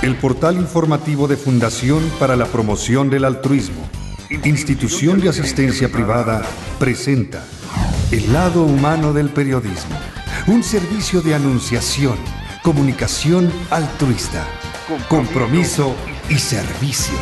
El portal informativo de Fundación para la Promoción del Altruismo, institución de asistencia privada, presenta El lado humano del periodismo, un servicio de anunciación, comunicación altruista, compromiso y servicio.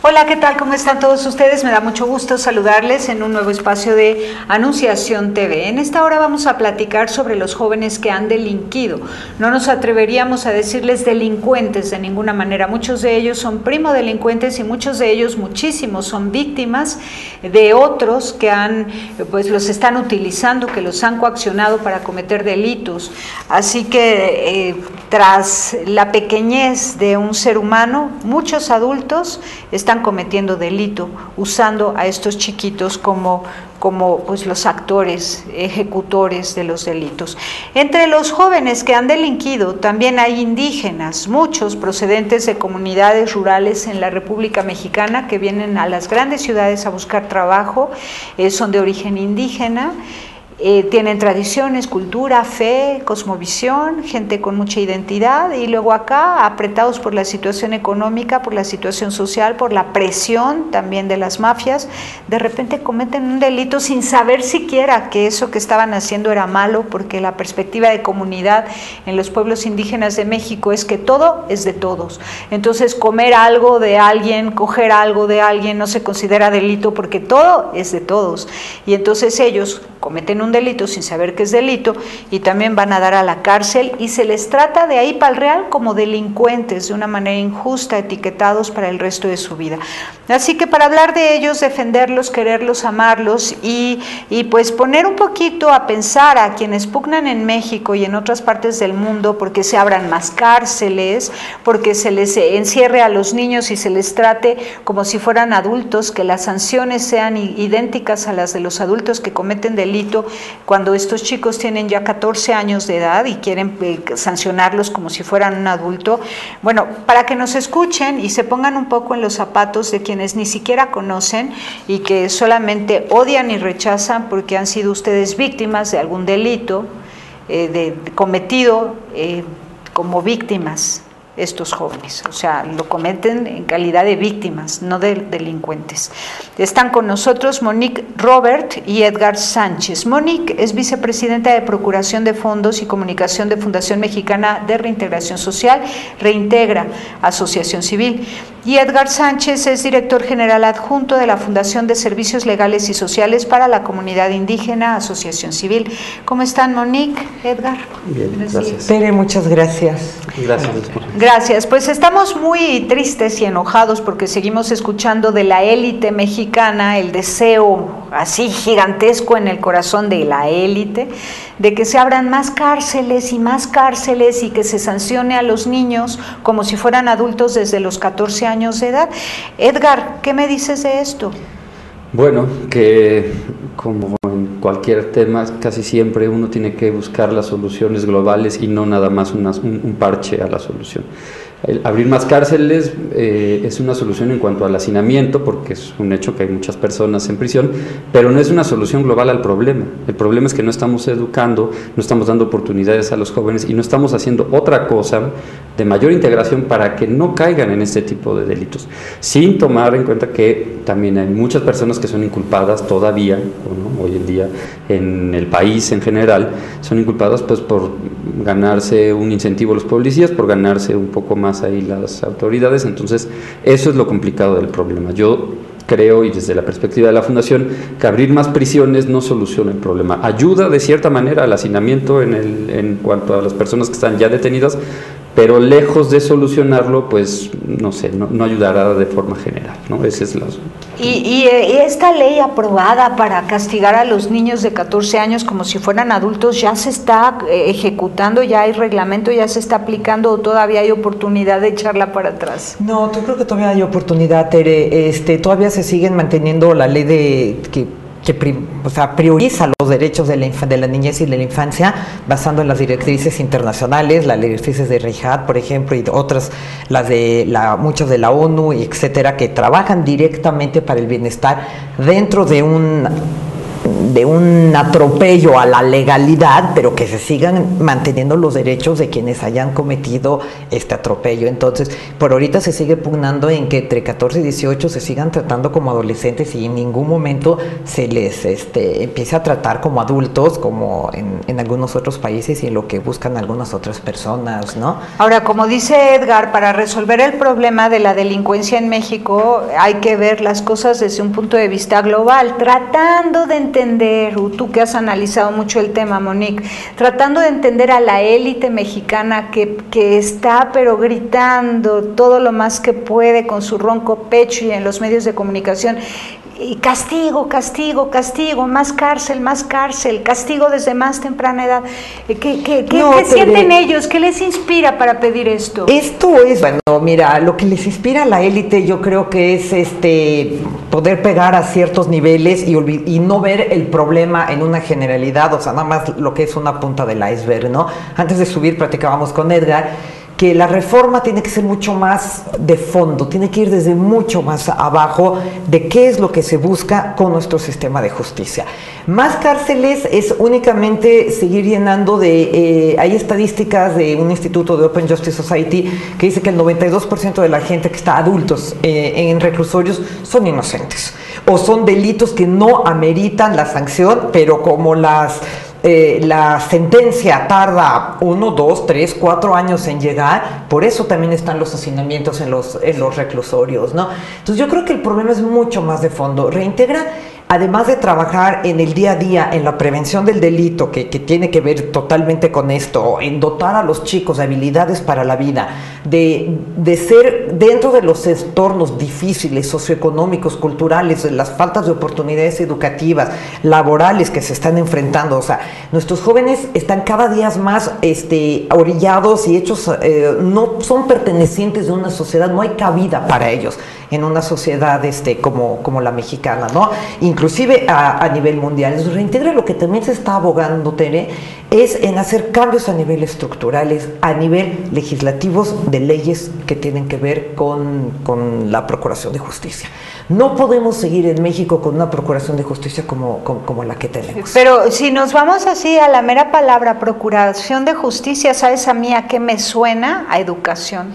Hola, ¿qué tal? ¿Cómo están todos ustedes? Me da mucho gusto saludarles en un nuevo espacio de Anunciación TV. En esta hora vamos a platicar sobre los jóvenes que han delinquido. No nos atreveríamos a decirles delincuentes de ninguna manera. Muchos de ellos son primodelincuentes y muchos de ellos, muchísimos, son víctimas de otros que los están utilizando, que los han coaccionado para cometer delitos. Así que tras la pequeñez de un ser humano, muchos adultos están cometiendo delito, usando a estos chiquitos como los actores, ejecutores de los delitos. Entre los jóvenes que han delinquido también hay indígenas, muchos procedentes de comunidades rurales en la República Mexicana que vienen a las grandes ciudades a buscar trabajo, son de origen indígena. Tienen tradiciones, cultura, fe, cosmovisión, gente con mucha identidad, y luego acá apretados por la situación económica, por la situación social, por la presión también de las mafias, de repente cometen un delito sin saber siquiera que eso que estaban haciendo era malo, porque la perspectiva de comunidad en los pueblos indígenas de México es que todo es de todos. Entonces comer algo de alguien, coger algo de alguien no se considera delito porque todo es de todos, y entonces ellos cometen un delito sin saber que es delito y también van a dar a la cárcel, y se les trata de ahí para el real como delincuentes de una manera injusta, etiquetados para el resto de su vida. Así que para hablar de ellos, defenderlos, quererlos, amarlos y pues poner un poquito a pensar a quienes pugnan en México y en otras partes del mundo porque se abran más cárceles, porque se les encierre a los niños y se les trate como si fueran adultos, que las sanciones sean idénticas a las de los adultos que cometen delito, cuando estos chicos tienen ya 14 años de edad y quieren sancionarlos como si fueran un adulto. Bueno, para que nos escuchen y se pongan un poco en los zapatos de quienes ni siquiera conocen y que solamente odian y rechazan porque han sido ustedes víctimas de algún delito cometido como víctimas. Estos jóvenes, o sea, lo cometen en calidad de víctimas, no de delincuentes. Están con nosotros Monique Robert y Edgar Sánchez. Monique es vicepresidenta de Procuración de Fondos y Comunicación de Fundación Mexicana de Reintegración Social, Reintegra, Asociación Civil. Y Edgar Sánchez es director general adjunto de la Fundación de Servicios Legales y Sociales para la Comunidad Indígena, Asociación Civil. ¿Cómo están, Monique, Edgar? Bien, gracias. Tere, muchas gracias. Gracias. Pues estamos muy tristes y enojados porque seguimos escuchando de la élite mexicana el deseo así gigantesco en el corazón de la élite de que se abran más cárceles y que se sancione a los niños como si fueran adultos desde los 14 años de edad. Edgar, ¿qué me dices de esto? Bueno, que como en cualquier tema, casi siempre uno tiene que buscar las soluciones globales y no nada más un parche a la solución. Abrir más cárceles es una solución en cuanto al hacinamiento, porque es un hecho que hay muchas personas en prisión, pero no es una solución global al problema. El problema es que no estamos educando, no estamos dando oportunidades a los jóvenes y no estamos haciendo otra cosa de mayor integración para que no caigan en este tipo de delitos, sin tomar en cuenta que también hay muchas personas que son inculpadas todavía, ¿no? Hoy en día en el país en general, son inculpadas pues por ganarse un incentivo a los policías, por ganarse un poco más ahí las autoridades. Entonces eso es lo complicado del problema. Yo creo, y desde la perspectiva de la Fundación, que abrir más prisiones no soluciona el problema. Ayuda de cierta manera al hacinamiento en cuanto a las personas que están ya detenidas, pero lejos de solucionarlo, pues no sé, no ayudará de forma general, ¿no? Ese es la... Y esta ley aprobada para castigar a los niños de 14 años como si fueran adultos, ¿ya se está ejecutando, ya hay reglamento, ya se está aplicando, o todavía hay oportunidad de echarla para atrás? No, yo creo que todavía hay oportunidad, Tere. Todavía se siguen manteniendo la ley que prioriza los derechos de la niñez y de la infancia, basando en las directrices internacionales, las directrices de Reinhardt, por ejemplo, y otras, muchas de la ONU, etcétera, que trabajan directamente para el bienestar dentro de atropello a la legalidad, pero que se sigan manteniendo los derechos de quienes hayan cometido este atropello. Entonces, por ahorita se sigue pugnando en que entre 14 y 18 se sigan tratando como adolescentes y en ningún momento se les empiece a tratar como adultos, como en algunos otros países y en lo que buscan algunas otras personas, ¿no? Ahora, como dice Edgar, para resolver el problema de la delincuencia en México hay que ver las cosas desde un punto de vista global, tratando de entender, tú que has analizado mucho el tema, Monique, tratando de entender a la élite mexicana que está pero gritando todo lo más que puede con su ronco pecho y en los medios de comunicación. Y castigo, castigo, castigo, más cárcel, castigo desde más temprana edad. ¿Qué sienten ellos? ¿Qué les inspira para pedir esto? Esto es, bueno, mira, lo que les inspira a la élite yo creo que es poder pegar a ciertos niveles y no ver el problema en una generalidad, o sea, nada más lo que es una punta del iceberg, ¿no? Antes de subir platicábamos con Edgar que la reforma tiene que ser mucho más de fondo, tiene que ir desde mucho más abajo de qué es lo que se busca con nuestro sistema de justicia. Más cárceles es únicamente seguir llenando hay estadísticas de un instituto de Open Justice Society que dice que el 92% de la gente que está adultos en reclusorios son inocentes o son delitos que no ameritan la sanción, pero como la sentencia tarda 1, 2, 3, 4 años en llegar, por eso también están los hacinamientos en los reclusorios, ¿no? Entonces yo creo que el problema es mucho más de fondo. Reintegra, además de trabajar en el día a día, en la prevención del delito, que tiene que ver totalmente con esto, en dotar a los chicos de habilidades para la vida, de ser dentro de los entornos difíciles, socioeconómicos, culturales, las faltas de oportunidades educativas, laborales que se están enfrentando. O sea, nuestros jóvenes están cada día más orillados y hechos, no son pertenecientes de una sociedad, no hay cabida para ellos en una sociedad como la mexicana, ¿no? Inclusive a nivel mundial. Entonces, Reintegra lo que también se está abogando, Tere, es en hacer cambios a nivel estructurales, a nivel legislativos de leyes que tienen que ver con la Procuración de Justicia. No podemos seguir en México con una Procuración de Justicia como la que tenemos. Pero si nos vamos así a la mera palabra Procuración de Justicia, ¿sabes a mí a qué me suena? A educación.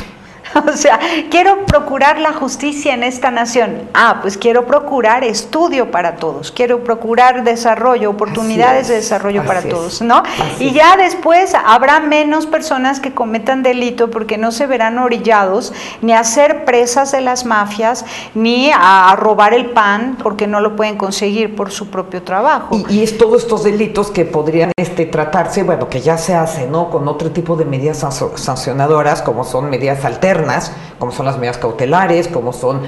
O sea, quiero procurar la justicia en esta nación. Pues quiero procurar estudio para todos, quiero procurar desarrollo, oportunidades de desarrollo para todos, ¿no? Y ya después habrá menos personas que cometan delito porque no se verán orillados ni a ser presas de las mafias, ni a robar el pan porque no lo pueden conseguir por su propio trabajo. Y es todos estos delitos que podrían tratarse, bueno, que ya se hace, ¿no? Con otro tipo de medidas sancionadoras, como son medidas alternas, como son las medidas cautelares, como son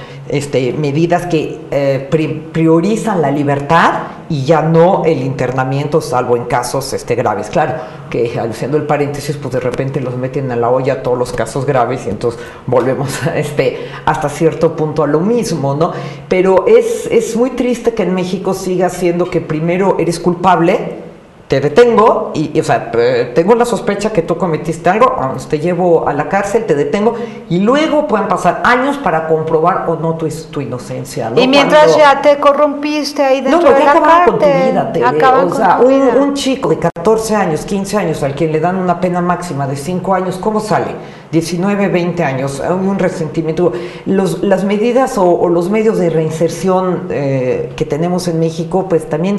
medidas que priorizan la libertad y ya no el internamiento, salvo en casos graves. Claro, que haciendo el paréntesis, pues de repente los meten a la olla todos los casos graves y entonces volvemos hasta cierto punto a lo mismo, ¿no? Pero es muy triste que en México siga siendo que primero eres culpable, te detengo y o sea, tengo la sospecha que tú cometiste algo, te llevo a la cárcel, te detengo y luego pueden pasar años para comprobar o no tu inocencia, ¿no? Y mientras ya te corrompiste ahí dentro de la cárcel, acaban con tu vida. Un chico de 14 años, 15 años, al quien le dan una pena máxima de 5 años, ¿cómo sale? 19, 20 años, un resentimiento. Las medidas o los medios de reinserción que tenemos en México, pues también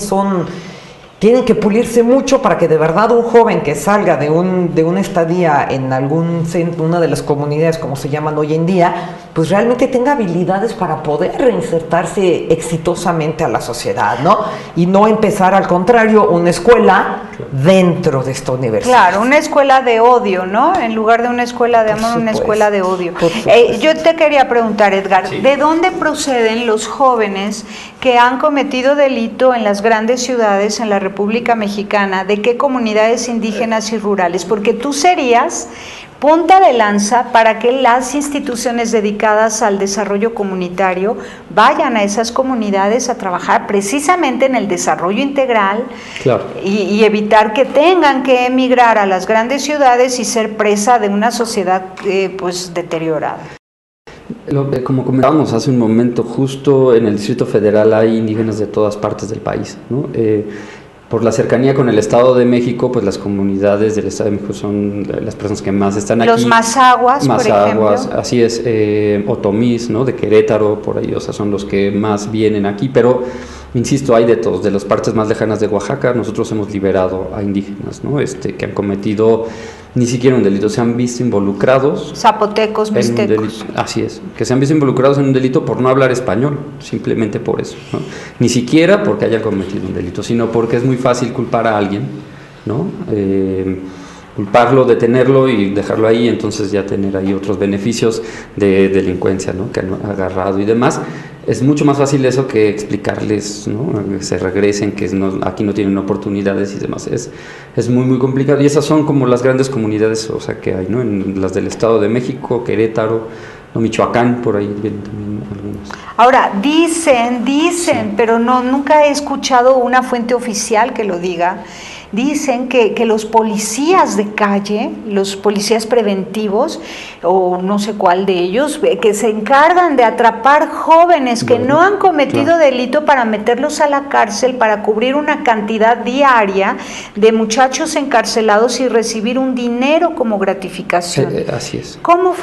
tienen que pulirse mucho para que de verdad un joven que salga de una estadía en algún centro, una de las comunidades como se llaman hoy en día, pues realmente tenga habilidades para poder reinsertarse exitosamente a la sociedad, ¿no? Y no empezar, al contrario, una escuela dentro de esta universidad. Claro, una escuela de odio, ¿no? En lugar de una escuela de amor, una escuela de odio. Yo te quería preguntar, Edgar, sí, ¿de dónde proceden los jóvenes que han cometido delito en las grandes ciudades en la República Mexicana? ¿De qué comunidades indígenas y rurales? Porque tú serías punta de lanza para que las instituciones dedicadas al desarrollo comunitario vayan a esas comunidades a trabajar precisamente en el desarrollo integral, claro, y evitar que tengan que emigrar a las grandes ciudades y ser presa de una sociedad pues deteriorada. Como comentábamos hace un momento, justo en el Distrito Federal hay indígenas de todas partes del país, ¿no? Por la cercanía con el Estado de México, pues las comunidades del Estado de México son las personas que más están aquí. Los Mazahuas, por ejemplo. Así es, Otomís, ¿no? De Querétaro, por ahí, o sea, son los que más vienen aquí, pero insisto, hay de todos, de las partes más lejanas de Oaxaca, nosotros hemos liberado a indígenas, ¿no? Que han cometido ni siquiera un delito, se han visto involucrados. Zapotecos, mixtecos. Así es, que se han visto involucrados en un delito por no hablar español, simplemente por eso, ¿no? Ni siquiera porque hayan cometido un delito, sino porque es muy fácil culpar a alguien, ¿no? Culparlo, detenerlo y dejarlo ahí, entonces ya tener ahí otros beneficios de delincuencia, ¿no? Que han agarrado y demás. Es mucho más fácil eso que explicarles, ¿no? Que se regresen, que aquí no tienen oportunidades y demás. Es muy, muy complicado. Y esas son como las grandes comunidades, o sea, que hay, ¿no? En las del Estado de México, Querétaro, ¿no? Michoacán, por ahí vienen también algunos. Ahora, dicen, sí, pero nunca he escuchado una fuente oficial que lo diga. Dicen que los policías de calle, los policías preventivos, o no sé cuál de ellos, que se encargan de atrapar jóvenes que no han cometido delito para meterlos a la cárcel, para cubrir una cantidad diaria de muchachos encarcelados y recibir un dinero como gratificación. Así es. ¿Cómo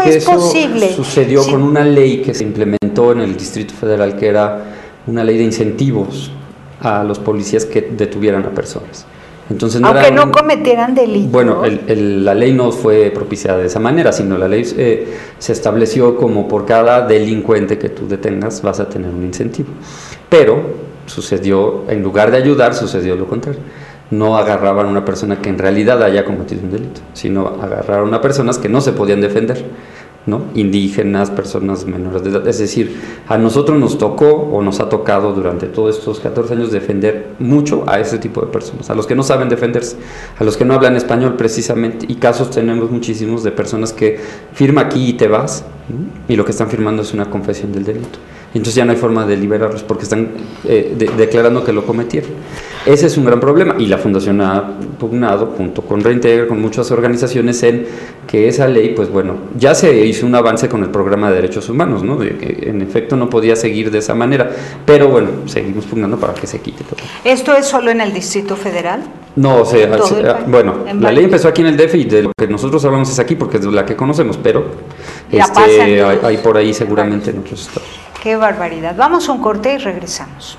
es posible? Sucedió con una ley que se implementó en el Distrito Federal, que era una ley de incentivos a los policías que detuvieran a personas. Entonces, aunque no cometieran delitos. Bueno, la ley no fue propiciada de esa manera, sino la ley se estableció como por cada delincuente que tú detengas vas a tener un incentivo. Pero sucedió, en lugar de ayudar, sucedió lo contrario. No agarraban a una persona que en realidad haya cometido un delito, sino agarraron a personas que no se podían defender, ¿no? Indígenas, personas menores de edad. Es decir, a nosotros nos tocó o nos ha tocado durante todos estos 14 años defender mucho a ese tipo de personas, a los que no saben defenderse, a los que no hablan español precisamente, y casos tenemos muchísimos de personas que firma aquí y te vas, ¿no? Y lo que están firmando es una confesión del delito. Entonces ya no hay forma de liberarlos porque están declarando que lo cometieron. Ese es un gran problema y la Fundación ha pugnado junto con Reintegra, con muchas organizaciones, en que esa ley, pues bueno, ya se hizo un avance con el programa de derechos humanos, ¿no? De que en efecto no podía seguir de esa manera, pero bueno, seguimos pugnando para que se quite todo. ¿Esto es solo en el Distrito Federal? No, bueno, la ley empezó aquí en el DF y de lo que nosotros hablamos es aquí porque es la que conocemos, pero hay por ahí seguramente en otros estados. Qué barbaridad. Vamos a un corte y regresamos.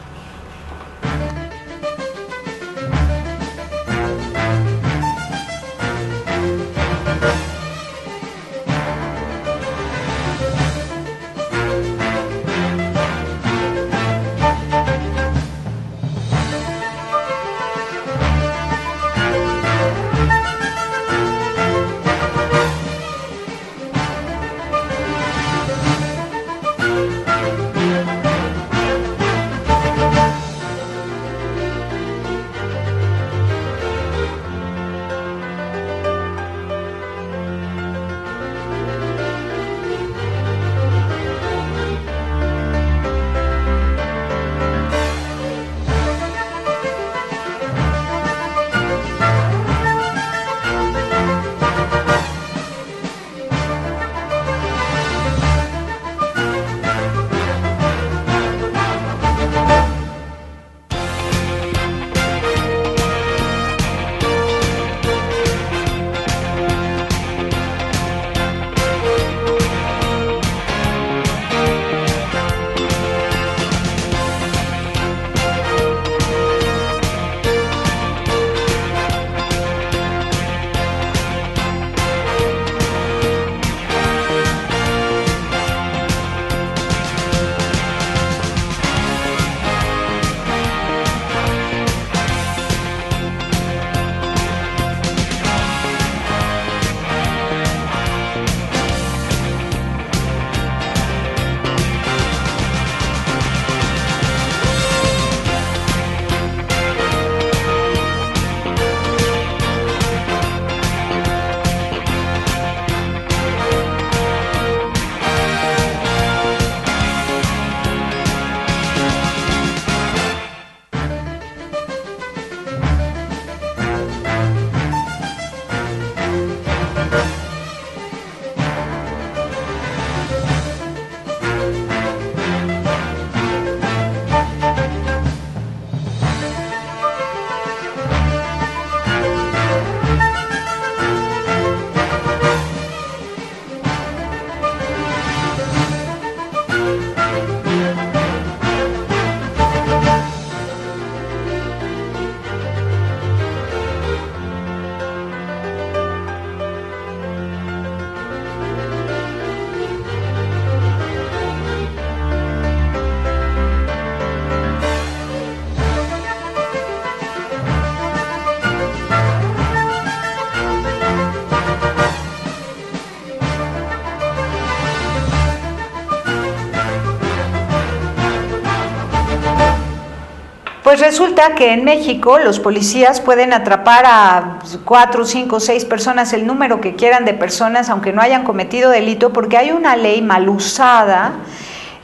Pues resulta que en México los policías pueden atrapar a 4, 5, 6 personas, el número que quieran de personas, aunque no hayan cometido delito, porque hay una ley mal usada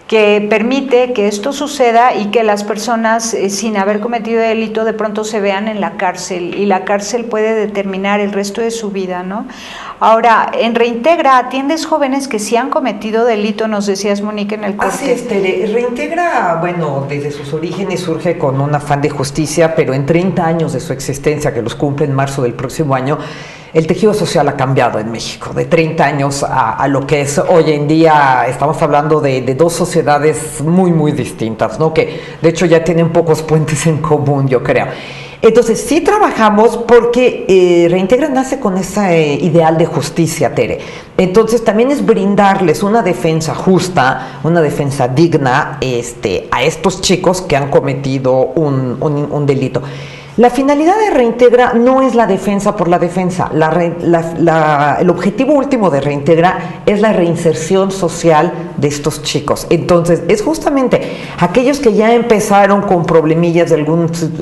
que permite que esto suceda y que las personas sin haber cometido delito de pronto se vean en la cárcel, y la cárcel puede determinar el resto de su vida, ¿no? Ahora, en Reintegra atiendes jóvenes que sí han cometido delito, nos decías, Mónica, en el corte. Así es, Tere. Reintegra, bueno, desde sus orígenes surge con un afán de justicia, pero en 30 años de su existencia, que los cumple en marzo del próximo año, el tejido social ha cambiado en México, de 30 años a lo que es hoy en día. Estamos hablando de dos sociedades muy, muy distintas, ¿no? Que de hecho ya tienen pocos puentes en común, yo creo. Entonces, sí trabajamos porque Reintegra nace con ese ideal de justicia, Tere. Entonces, también es brindarles una defensa justa, una defensa digna a estos chicos que han cometido un delito. La finalidad de Reintegra no es la defensa por la defensa. El objetivo último de Reintegra es la reinserción social de estos chicos. Entonces, es justamente aquellos que ya empezaron con problemillas de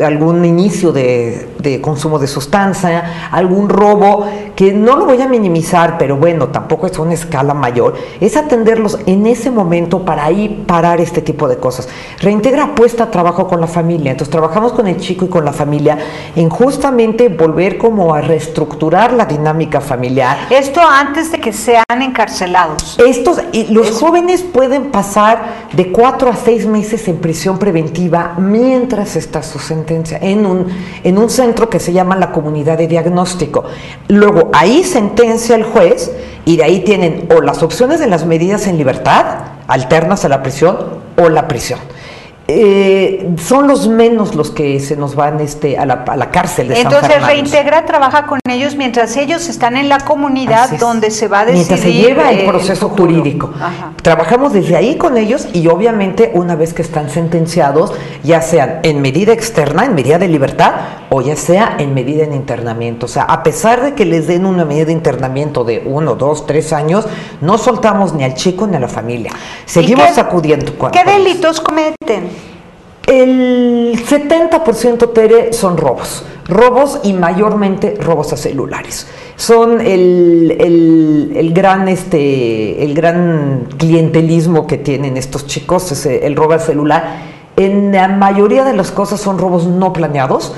algún inicio de consumo de sustancia, algún robo, que no lo voy a minimizar, pero bueno, tampoco es una escala mayor, es atenderlos en ese momento para ahí parar este tipo de cosas. Reintegra apuesta a trabajo con la familia, entonces trabajamos con el chico y con la familia en justamente volver como a reestructurar la dinámica familiar. Esto antes de que sean encarcelados. Los jóvenes pueden pasar de 4 a 6 meses en prisión preventiva mientras está su sentencia, en un centro que se llama la Comunidad de Diagnóstico. Luego ahí sentencia el juez y de ahí tienen o las opciones de las medidas en libertad, alternas a la prisión, o la prisión. Son los menos los que se nos van a la cárcel de San Fernando. Entonces Reintegra trabaja con ellos mientras ellos están en la comunidad donde se va a decidir. Mientras se lleva el proceso jurídico. Ajá. Trabajamos desde ahí con ellos y obviamente una vez que están sentenciados, ya sean en medida externa, en medida de libertad, o ya sea en medida de internamiento. O sea, a pesar de que les den una medida de internamiento de 1, 2, 3 años, no soltamos ni al chico ni a la familia. Seguimos acudiendo. ¿Qué delitos cometen? El 70%, Tere, son robos y mayormente robos a celulares. Son el gran clientelismo que tienen estos chicos, es el robo al celular. En la mayoría de las cosas son robos no planeados,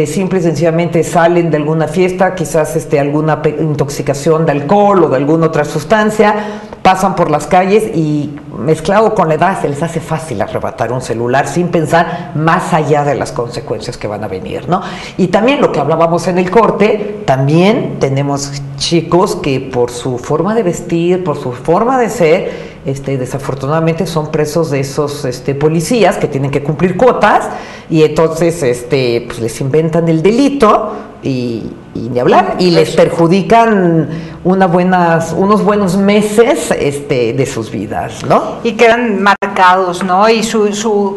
simple y sencillamente salen de alguna fiesta, quizás alguna intoxicación de alcohol o de alguna otra sustancia, pasan por las calles y mezclado con la edad se les hace fácil arrebatar un celular sin pensar más allá de las consecuencias que van a venir, ¿no? Y también lo que hablábamos en el corte, también tenemos chicos que por su forma de vestir, por su forma de ser, desafortunadamente son presos de esos policías que tienen que cumplir cuotas y entonces pues les inventan el delito y ni hablar, y les perjudican unos buenos meses de sus vidas, ¿no? Y quedan marcados, ¿no? Y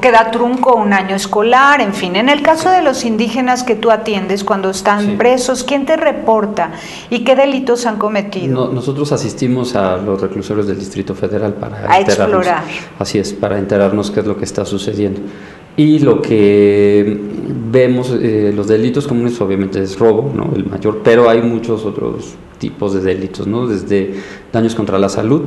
queda trunco un año escolar, en fin. En el caso de los indígenas que tú atiendes cuando están presos, ¿quién te reporta? ¿Y qué delitos han cometido? Nosotros asistimos a los reclusorios del Distrito Federal para explorar. Así es, para enterarnos qué es lo que está sucediendo. Y lo que vemos, los delitos comunes obviamente es robo, ¿no? El mayor, pero hay muchos otros tipos de delitos, ¿no? Desde daños contra la salud,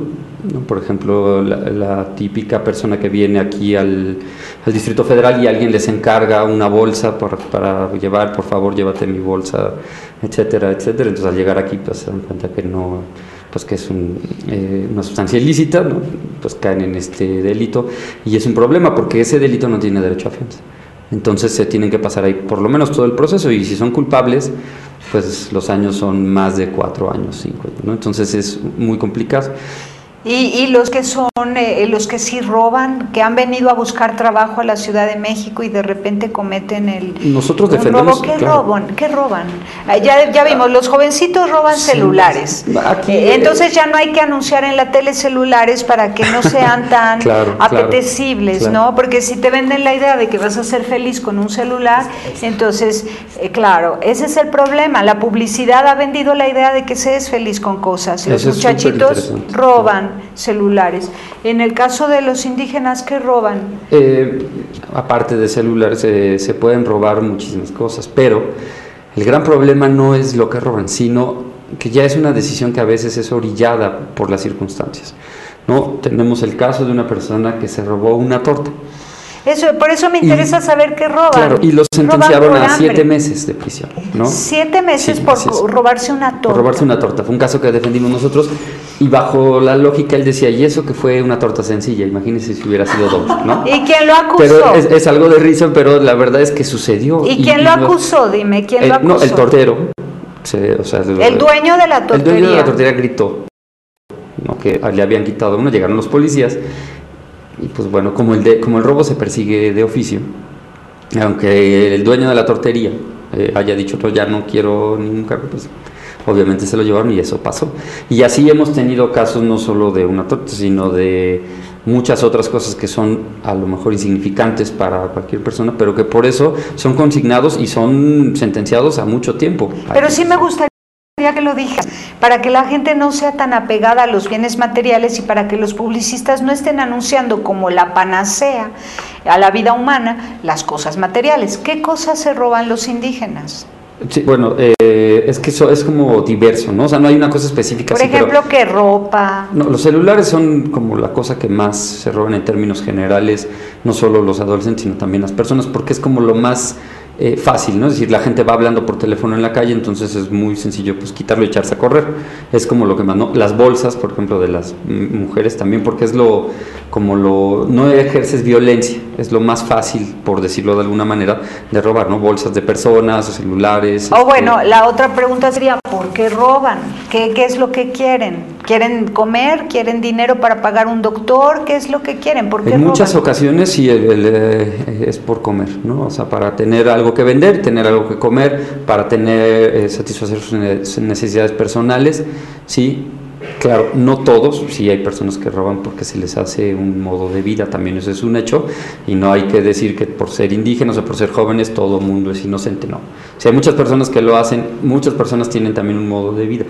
¿no? Por ejemplo, la típica persona que viene aquí al Distrito Federal y alguien les encarga una bolsa para llevar, por favor, llévate mi bolsa, etcétera, etcétera. Entonces al llegar aquí pues se dan cuenta que no, pues que es una sustancia ilícita, ¿no? Pues caen en este delito y es un problema porque ese delito no tiene derecho a fianza. Entonces se tienen que pasar ahí por lo menos todo el proceso y si son culpables, pues los años son más de 4 años, 5, ¿no? Entonces es muy complicado. Y los que son, los que sí roban, que han venido a buscar trabajo a la Ciudad de México y de repente cometen Nosotros defendemos, robo. ¿Qué roban? Ya vimos, los jovencitos roban celulares. Entonces ya no hay que anunciar en la tele celulares para que no sean tan apetecibles, ¿no? Porque si te venden la idea de que vas a ser feliz con un celular, entonces, ese es el problema. La publicidad ha vendido la idea de que se es feliz con cosas. Los muchachitos roban. celulares. En el caso de los indígenas, ¿qué roban? Aparte de celulares, se pueden robar muchísimas cosas, pero el gran problema no es lo que roban, sino que ya es una decisión que a veces es orillada por las circunstancias, ¿no? Tenemos el caso de una persona que se robó una torta. Por eso me interesa saber qué roban. Claro, y lo sentenciaron a 7 meses de prisión, ¿no? 7 meses por robarse una torta. Por robarse una torta. Fue un caso que defendimos nosotros y bajo la lógica él decía, y eso que fue una torta sencilla, imagínense si hubiera sido doble, ¿no? ¿Y quién lo acusó? Pero es algo de risa, pero la verdad es que sucedió. ¿Y quién lo acusó? Dime, ¿quién lo acusó? No, el tortero. El dueño de la tortería. El dueño de la tortería gritó, ¿no? Que le habían quitado uno, llegaron los policías. Y pues bueno, como el robo se persigue de oficio, aunque el dueño de la tortería haya dicho, no, ya no quiero ningún cargo, pues obviamente se lo llevaron y eso pasó. Y así hemos tenido casos no solo de una torta, sino de muchas otras cosas que son a lo mejor insignificantes para cualquier persona, pero que por eso son consignados y son sentenciados a mucho tiempo. Pero sí me gustaría que lo dije, para que la gente no sea tan apegada a los bienes materiales y para que los publicistas no estén anunciando como la panacea a la vida humana las cosas materiales. ¿Qué cosas se roban los indígenas? Sí, bueno, es que eso es como diverso, ¿no? O sea, no hay una cosa específica. Por ejemplo, ¿qué ropa? No, los celulares son como la cosa que más se roban en términos generales, no solo los adolescentes, sino también las personas, porque es como lo más fácil, ¿no? Es decir, la gente va hablando por teléfono en la calle, entonces es muy sencillo pues quitarlo y echarse a correr. Es como lo que más, ¿no? Las bolsas, por ejemplo, de las mujeres también, porque es no ejerces violencia, es lo más fácil, por decirlo de alguna manera, de robar, ¿no? Bolsas de personas, celulares. Bueno, la otra pregunta sería, ¿por qué roban? ¿Qué es lo que quieren? ¿Quieren comer? ¿Quieren dinero para pagar un doctor? ¿Qué es lo que quieren? ¿Por qué roban? En muchas ocasiones sí es por comer, ¿no? O sea, para tener algo que vender, tener algo que comer, para satisfacer sus necesidades personales, sí. Claro, no todos, sí hay personas que roban porque se les hace un modo de vida, también eso es un hecho, y no hay que decir que por ser indígenas o por ser jóvenes todo el mundo es inocente, no. Si hay muchas personas que lo hacen, muchas personas tienen también un modo de vida,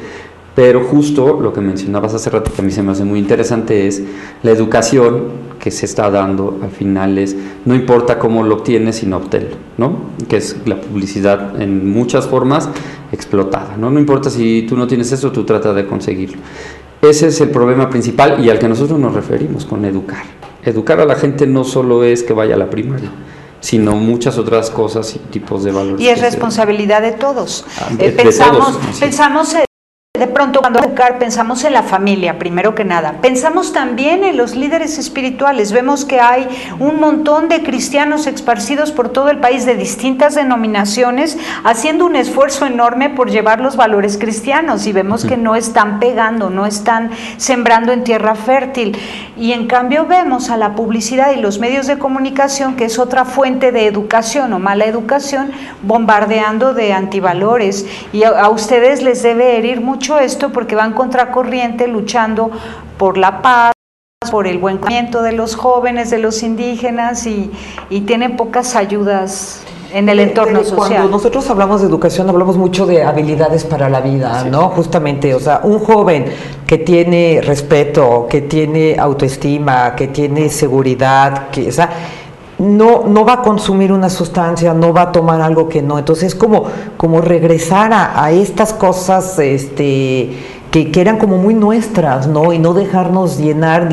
pero justo lo que mencionabas hace rato, que a mí se me hace muy interesante, es la educación que se está dando al final no importa cómo lo obtienes, sino obténlo, ¿no? Que es la publicidad en muchas formas explotada, ¿no? No importa si tú no tienes eso, tú trata de conseguirlo. Ese es el problema principal y al que nosotros nos referimos con educar. Educar a la gente no solo es que vaya a la primaria, sino muchas otras cosas y tipos de valores. Y es responsabilidad de todos. Pensamos de pronto cuando educar pensamos en la familia, primero que nada. Pensamos también en los líderes espirituales. Vemos que hay un montón de cristianos esparcidos por todo el país de distintas denominaciones, haciendo un esfuerzo enorme por llevar los valores cristianos y vemos que no están pegando, no están sembrando en tierra fértil. Y en cambio vemos a la publicidad y los medios de comunicación, que es otra fuente de educación o mala educación, bombardeando de antivalores. Y a ustedes les debe herir mucho esto porque van contracorriente luchando por la paz, por el buen comportamiento de los jóvenes, de los indígenas y tienen pocas ayudas en el entorno social. Cuando nosotros hablamos de educación hablamos mucho de habilidades para la vida, ¿no? Justamente, o sea, un joven que tiene respeto, que tiene autoestima, que tiene seguridad, o sea, no va a consumir una sustancia, no va a tomar algo que no. Entonces es como regresar a estas cosas que eran como muy nuestras, ¿no? Y no dejarnos llenar.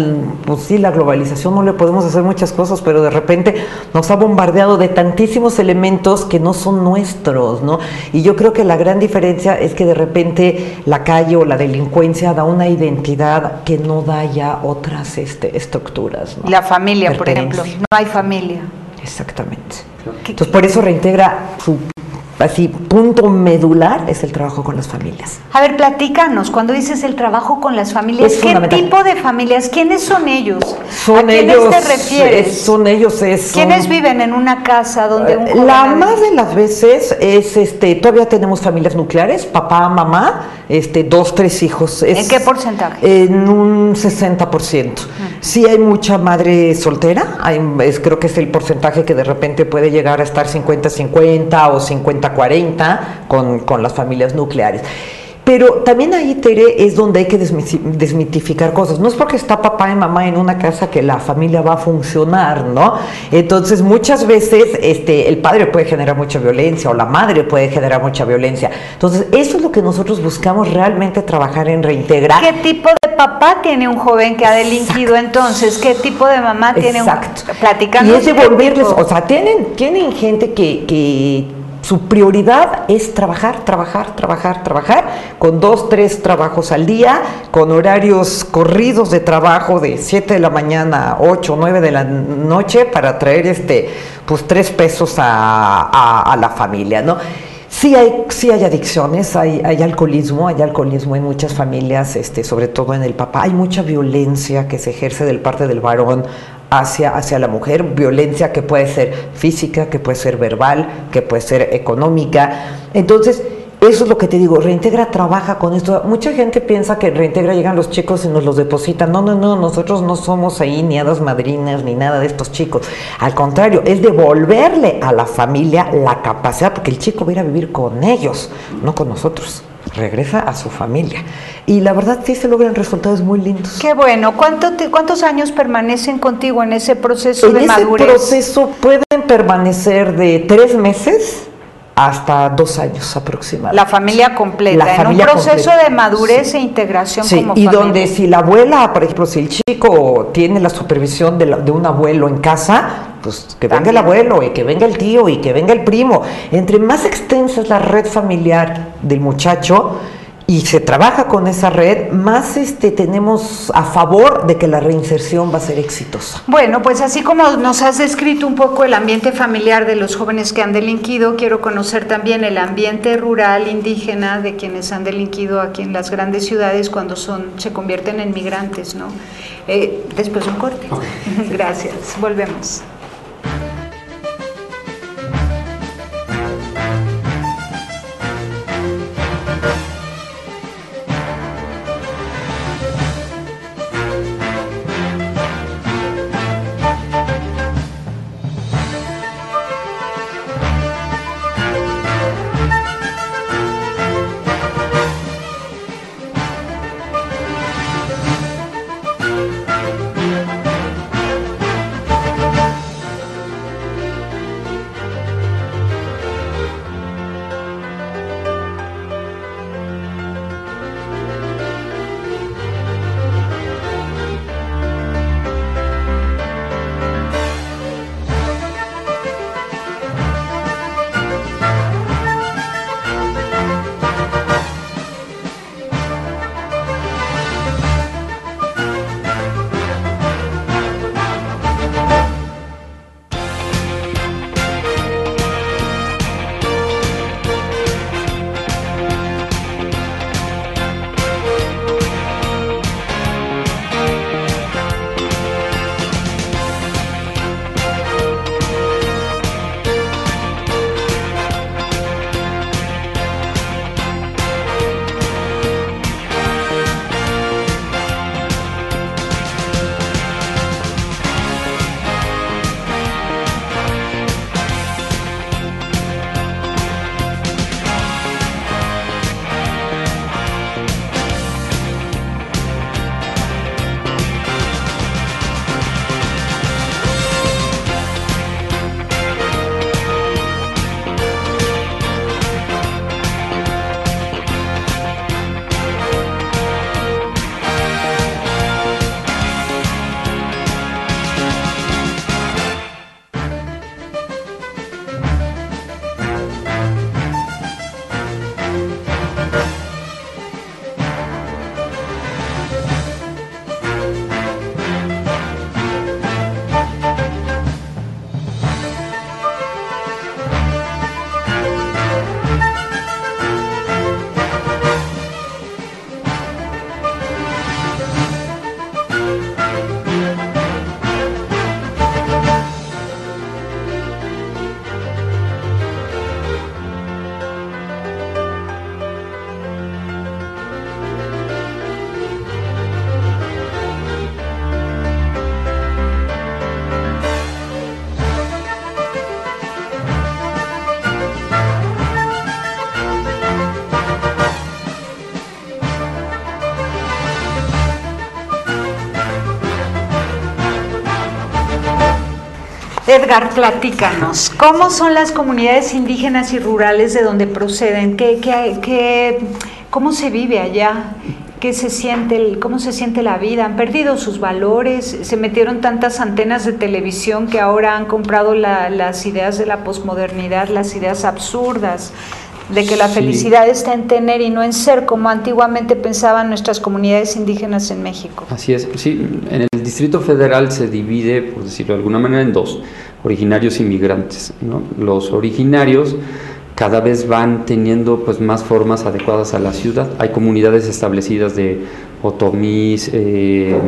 Pues sí, la globalización no le podemos hacer muchas cosas, pero de repente nos ha bombardeado de tantísimos elementos que no son nuestros, ¿no? Y yo creo que la gran diferencia es que de repente la calle o la delincuencia da una identidad que no da ya otras estructuras, ¿no? La familia, por ejemplo, no hay familia. Exactamente. Entonces por eso reintegra su punto medular es el trabajo con las familias. A ver, platícanos, cuando dices el trabajo con las familias, ¿qué tipo de familias? ¿Quiénes son ellos? ¿A quiénes te refieres? ¿Quiénes viven en una casa donde un joven... La más de las veces es, todavía tenemos familias nucleares, papá, mamá, 2, 3 hijos. ¿En qué porcentaje? En un 60%. Sí hay mucha madre soltera, creo que es el porcentaje que de repente puede llegar a estar 50-50 o 50-40 con las familias nucleares. Pero también ahí, Tere, es donde hay que desmitificar cosas. No es porque está papá y mamá en una casa que la familia va a funcionar, ¿no? Entonces, muchas veces el padre puede generar mucha violencia o la madre puede generar mucha violencia. Entonces, eso es lo que nosotros buscamos realmente trabajar en Reintegra. ¿Qué tipo de papá tiene un joven que ha delinquido entonces? ¿Qué tipo de mamá tiene platicando? Y es devolverles, o sea, tienen gente que su prioridad es trabajar, con 2, 3 trabajos al día, con horarios corridos de trabajo de 7 de la mañana a 8, 9 de la noche para traer pues 3 pesos a la familia, ¿no? Sí hay adicciones, hay alcoholismo en muchas familias, sobre todo en el papá. Hay mucha violencia que se ejerce del parte del varón hacia la mujer, violencia que puede ser física, que puede ser verbal, que puede ser económica. Entonces, eso es lo que te digo, Reintegra trabaja con esto. Mucha gente piensa que en Reintegra llegan los chicos y nos los depositan. No, nosotros no somos ahí ni hadas madrinas ni nada de estos chicos. Al contrario, es devolverle a la familia la capacidad, porque el chico va a ir a vivir con ellos, no con nosotros. Regresa a su familia. Y la verdad sí se logran resultados muy lindos. Qué bueno. ¿Cuántos años permanecen contigo en ese proceso de madurez? En ese proceso pueden permanecer de 3 meses hasta 2 años aproximadamente. La familia completa, en un proceso de madurez e integración como familia. Y donde si la abuela, por ejemplo, si el chico tiene la supervisión de un abuelo en casa, pues que venga el abuelo y que venga el tío y que venga el primo. Entre más extensa es la red familiar del muchacho y se trabaja con esa red, más tenemos a favor de que la reinserción va a ser exitosa. Bueno, pues así como nos has descrito un poco el ambiente familiar de los jóvenes que han delinquido, quiero conocer también el ambiente rural indígena de quienes han delinquido aquí en las grandes ciudades cuando se convierten en migrantes, ¿no? Después un corte. Gracias, volvemos. Edgar, platícanos, ¿cómo son las comunidades indígenas y rurales de donde proceden? ¿Cómo se vive allá? ¿Cómo se siente la vida? ¿Han perdido sus valores? ¿Se metieron tantas antenas de televisión que ahora han comprado las ideas de la posmodernidad, las ideas absurdas de que la felicidad está en tener y no en ser, como antiguamente pensaban nuestras comunidades indígenas en México? Así es, sí, en el Distrito Federal se divide, por decirlo de alguna manera, en dos, originarios y migrantes, ¿no? Los originarios cada vez van teniendo pues más formas adecuadas a la ciudad. Hay comunidades establecidas de otomís,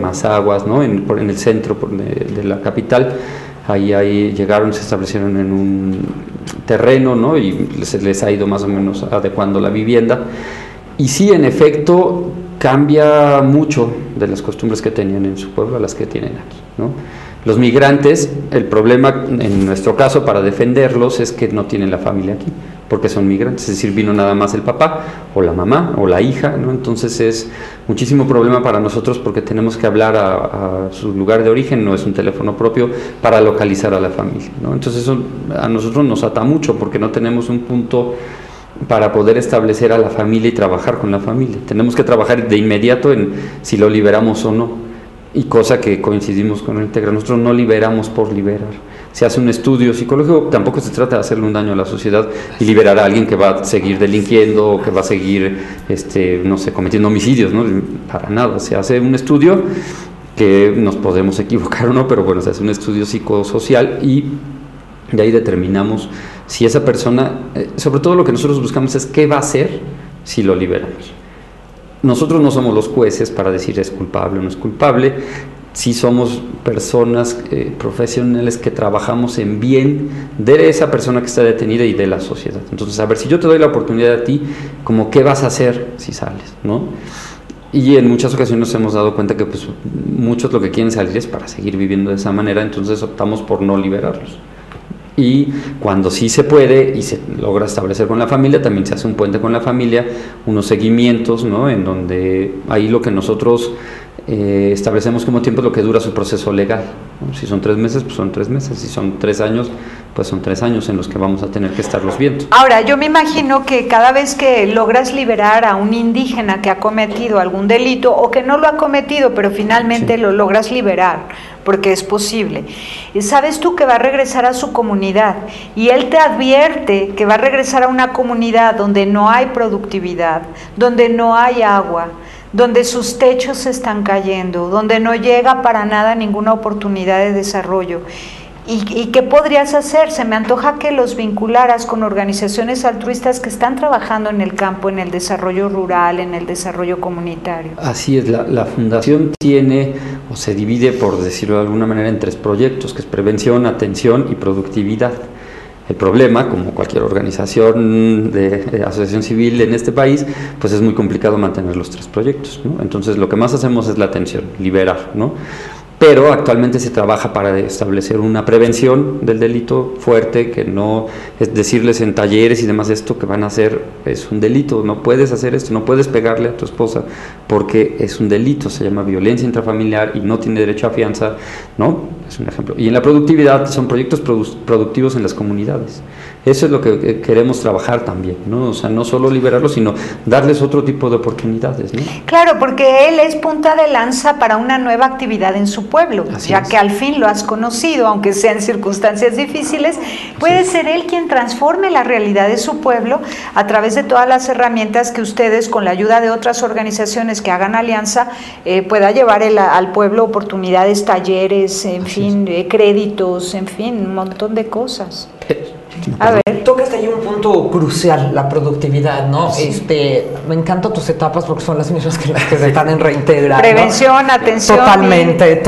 mazaguas, ¿no? en el centro de la capital. Ahí llegaron, se establecieron en un terreno, ¿no? Y se les ha ido más o menos adecuando la vivienda. Y sí, en efecto, cambia mucho de las costumbres que tenían en su pueblo a las que tienen aquí, ¿no? Los migrantes, el problema en nuestro caso para defenderlos es que no tienen la familia aquí, porque son migrantes, es decir, vino nada más el papá o la mamá o la hija, ¿no? Entonces es muchísimo problema para nosotros porque tenemos que hablar a su lugar de origen, no es un teléfono propio, para localizar a la familia, ¿no? Entonces eso a nosotros nos ata mucho porque no tenemos un punto para poder establecer a la familia y trabajar con la familia. Tenemos que trabajar de inmediato en si lo liberamos o no. Y cosa que coincidimos con el Integra, nosotros no liberamos por liberar. Se hace un estudio psicológico, tampoco se trata de hacerle un daño a la sociedad y liberar a alguien que va a seguir delinquiendo o que va a seguir, no sé, cometiendo homicidios, ¿no? Para nada, se hace un estudio que nos podemos equivocar o no, pero bueno, se hace un estudio psicosocial y de ahí determinamos si esa persona, sobre todo lo que nosotros buscamos es qué va a hacer si lo liberamos. Nosotros no somos los jueces para decir es culpable o no es culpable, sí somos personas profesionales que trabajamos en bien de esa persona que está detenida y de la sociedad. Entonces, a ver, si yo te doy la oportunidad a ti, como qué vas a hacer si sales, ¿no? Y en muchas ocasiones nos hemos dado cuenta que pues, muchos lo que quieren salir es para seguir viviendo de esa manera, entonces optamos por no liberarlos. Y cuando sí se puede y se logra establecer con la familia, también se hace un puente con la familia, unos seguimientos, ¿no? En donde ahí lo que nosotros establecemos como tiempo es lo que dura su proceso legal, ¿no? Si son 3 meses, pues son 3 meses, si son 3 años, pues son 3 años en los que vamos a tener que estarlos viendo. Ahora, yo me imagino que cada vez que logras liberar a un indígena que ha cometido algún delito o que no lo ha cometido, pero finalmente sí lo logras liberar, porque es posible, sabes tú que va a regresar a su comunidad y él te advierte que va a regresar a una comunidad donde no hay productividad, donde no hay agua, donde sus techos se están cayendo, donde no llega para nada ninguna oportunidad de desarrollo. ¿Y qué podrías hacer? Se me antoja que los vincularas con organizaciones altruistas que están trabajando en el campo, en el desarrollo rural, en el desarrollo comunitario. Así es, la fundación tiene, o se divide, por decirlo de alguna manera, en 3 proyectos, que es prevención, atención y productividad. El problema, como cualquier organización de asociación civil en este país, pues es muy complicado mantener los 3 proyectos, ¿no? Entonces lo que más hacemos es la atención, liberar, ¿no? Pero actualmente se trabaja para establecer una prevención del delito fuerte, que no es decirles en talleres y demás esto que van a hacer es un delito, no puedes hacer esto, no puedes pegarle a tu esposa porque es un delito, se llama violencia intrafamiliar y no tiene derecho a fianza, ¿no? Es un ejemplo. Y en la productividad son proyectos productivos en las comunidades. Eso es lo que queremos trabajar también, ¿no? O sea, no solo liberarlos, sino darles otro tipo de oportunidades, ¿no? Claro, porque él es punta de lanza para una nueva actividad en su pueblo, ya que al fin lo has conocido, aunque sean circunstancias difíciles, puede ser él quien transforme la realidad de su pueblo a través de todas las herramientas que ustedes, con la ayuda de otras organizaciones que hagan alianza, pueda llevar al pueblo oportunidades, talleres, en fin, créditos, en fin, un montón de cosas. A ver, tocas ahí un punto crucial, la productividad, ¿no? Sí. Me encantan tus etapas porque son las mismas que las que están en Reintegra, prevención, ¿no? Atención, totalmente.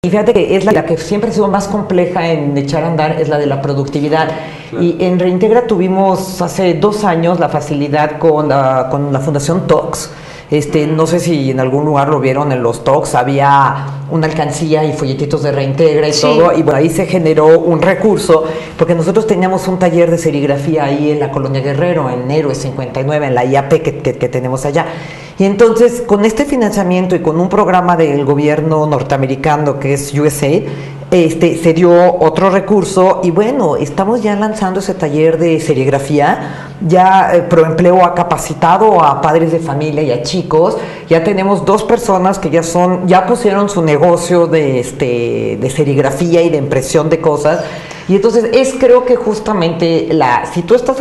Y fíjate que es la que siempre ha sido más compleja en echar a andar, es la de la productividad. Claro. Y en Reintegra tuvimos hace 2 años la facilidad con la Fundación Talks. No sé si en algún lugar lo vieron en los talks, había una alcancía y folletitos de Reintegra y todo, y bueno, ahí se generó un recurso, porque nosotros teníamos un taller de serigrafía ahí en la Colonia Guerrero, en Héroes 59, en la IAP que tenemos allá. Y entonces, con este financiamiento y con un programa del gobierno norteamericano que es USAID, se dio otro recurso y bueno, estamos ya lanzando ese taller de serigrafía. Ya Proempleo ha capacitado a padres de familia y a chicos. Ya tenemos 2 personas que ya pusieron su negocio de serigrafía y de impresión de cosas. Y entonces creo que justamente si tú estás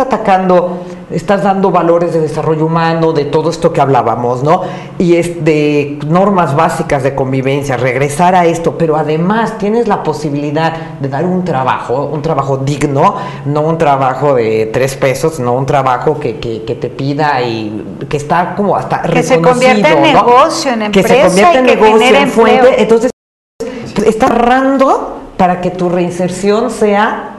dando valores de desarrollo humano, de todo esto que hablábamos, ¿no? Y de normas básicas de convivencia, regresar a esto, pero además tienes la posibilidad de dar un trabajo digno, no un trabajo de 3 pesos, no un trabajo que te pida y que está como hasta que se convierta en negocio, en empresa, que se convierta en negocio, en fuente. Empleo. Entonces, está ahorrando para que tu reinserción sea,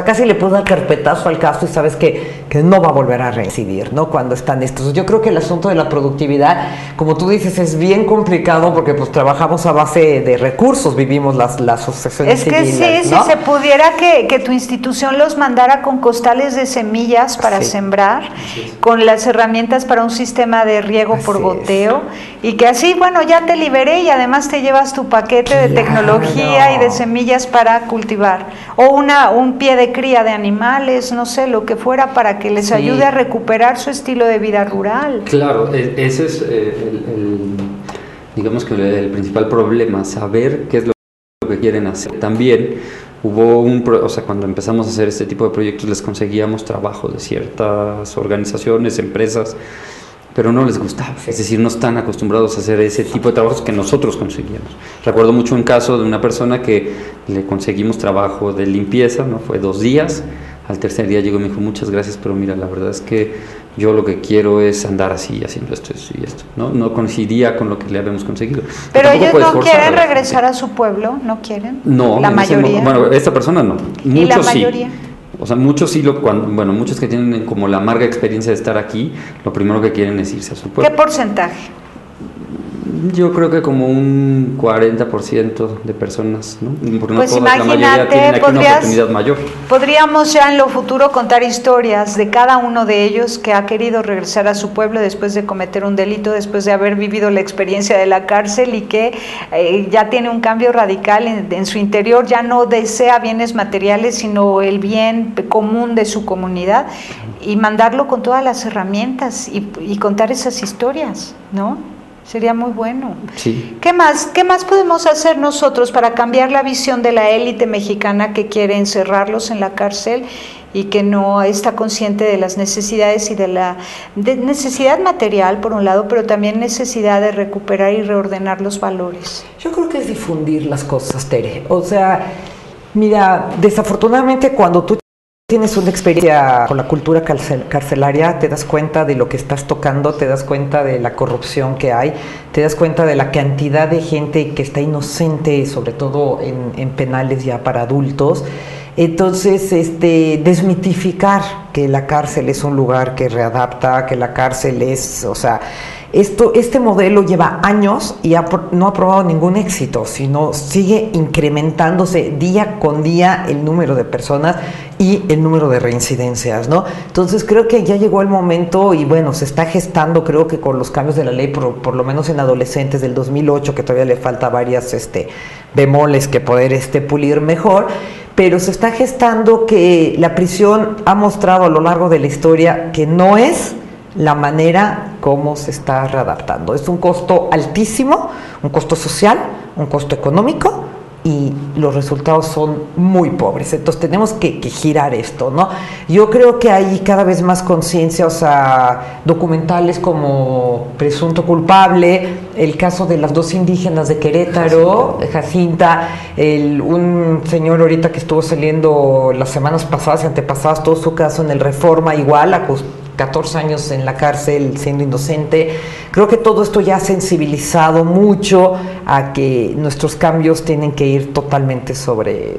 casi le puedes dar carpetazo al caso y sabes que no va a volver a reincidir, ¿no? Cuando están estos. Yo creo que el asunto de la productividad, como tú dices, es bien complicado porque pues trabajamos a base de recursos, vivimos las asociaciones civiles, sí, ¿no? Si se pudiera que tu institución los mandara con costales de semillas para sembrar, con las herramientas para un sistema de riego por goteo, y que así, bueno, ya te liberé y además te llevas tu paquete de tecnología y de semillas para cultivar, o un pie de cría de animales, no sé, lo que fuera, para que les ayude a recuperar su estilo de vida rural. Claro, ese es digamos que el principal problema, saber qué es lo que quieren hacer. También hubo cuando empezamos a hacer este tipo de proyectos les conseguíamos trabajo de ciertas organizaciones, empresas, pero no les gustaba, es decir, no están acostumbrados a hacer ese tipo de trabajos que nosotros conseguíamos. Recuerdo mucho un caso de una persona que le conseguimos trabajo de limpieza, ¿no? Fue 2 días, al tercer día llegó y me dijo, muchas gracias, pero mira, la verdad es que yo lo que quiero es andar así, haciendo esto y esto, ¿no? No coincidía con lo que le habíamos conseguido. Pero ellos no quieren regresar a su pueblo, ¿no quieren? No, la mayoría. Bueno, esta persona no. ¿Y muchos la mayoría? Sí. O sea, muchos sí, muchos que tienen como la amarga experiencia de estar aquí, lo primero que quieren es irse a su pueblo. ¿Qué porcentaje? Yo creo que como un 40% de personas, ¿no? Porque pues no todas, la mayoría tienen aquí una oportunidad mayor. Podríamos ya en lo futuro contar historias de cada uno de ellos que ha querido regresar a su pueblo después de cometer un delito, después de haber vivido la experiencia de la cárcel y que ya tiene un cambio radical en su interior, ya no desea bienes materiales, sino el bien común de su comunidad, y mandarlo con todas las herramientas y contar esas historias, ¿no? Sería muy bueno. Sí. ¿Qué más podemos hacer nosotros para cambiar la visión de la élite mexicana que quiere encerrarlos en la cárcel y que no está consciente de las necesidades y de necesidad material, por un lado, pero también necesidad de recuperar y reordenar los valores? Yo creo que es difundir las cosas, Tere. O sea, mira, desafortunadamente cuando tú tienes una experiencia con la cultura carcelaria, te das cuenta de lo que estás tocando, te das cuenta de la corrupción que hay, te das cuenta de la cantidad de gente que está inocente, sobre todo en penales ya para adultos. Entonces, desmitificar que la cárcel es un lugar que readapta, que la cárcel es, o sea, este modelo lleva años y no ha probado ningún éxito, sino sigue incrementándose día con día el número de personas y el número de reincidencias, ¿no? Entonces creo que ya llegó el momento y bueno, se está gestando, creo que con los cambios de la ley, por lo menos en adolescentes del 2008, que todavía le falta varias bemoles que poder pulir mejor, pero se está gestando que la prisión ha mostrado a lo largo de la historia que no es la manera como se está readaptando. Es un costo altísimo, un costo social, un costo económico, y los resultados son muy pobres. Entonces tenemos que girar esto, ¿no? Yo creo que hay cada vez más conciencia, o sea, documentales como Presunto Culpable, el caso de las 2 indígenas de Querétaro, Jacinta, un señor ahorita que estuvo saliendo las semanas pasadas y antepasadas, todo su caso en el Reforma, igual, 14 años en la cárcel siendo inocente. Creo que todo esto ya ha sensibilizado mucho a que nuestros cambios tienen que ir totalmente sobre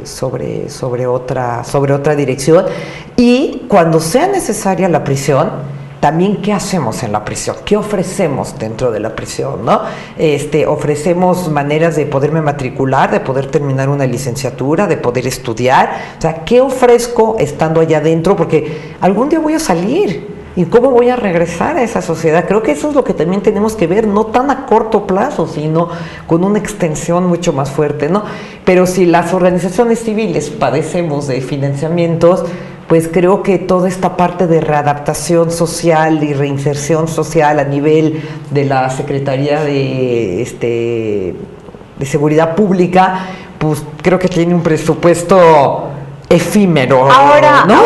otra dirección, y cuando sea necesaria la prisión, también qué hacemos en la prisión, qué ofrecemos dentro de la prisión, ¿no? Ofrecemos maneras de poderme matricular, de poder terminar una licenciatura, de poder estudiar, o sea, ¿qué ofrezco estando allá adentro? Porque algún día voy a salir. ¿Y cómo voy a regresar a esa sociedad? Creo que eso es lo que también tenemos que ver, no tan a corto plazo, sino con una extensión mucho más fuerte, ¿no? Pero si las organizaciones civiles padecemos de financiamientos, pues creo que toda esta parte de readaptación social y reinserción social a nivel de la Secretaría de Seguridad Pública, pues creo que tiene un presupuesto efímero, ahora, ¿no?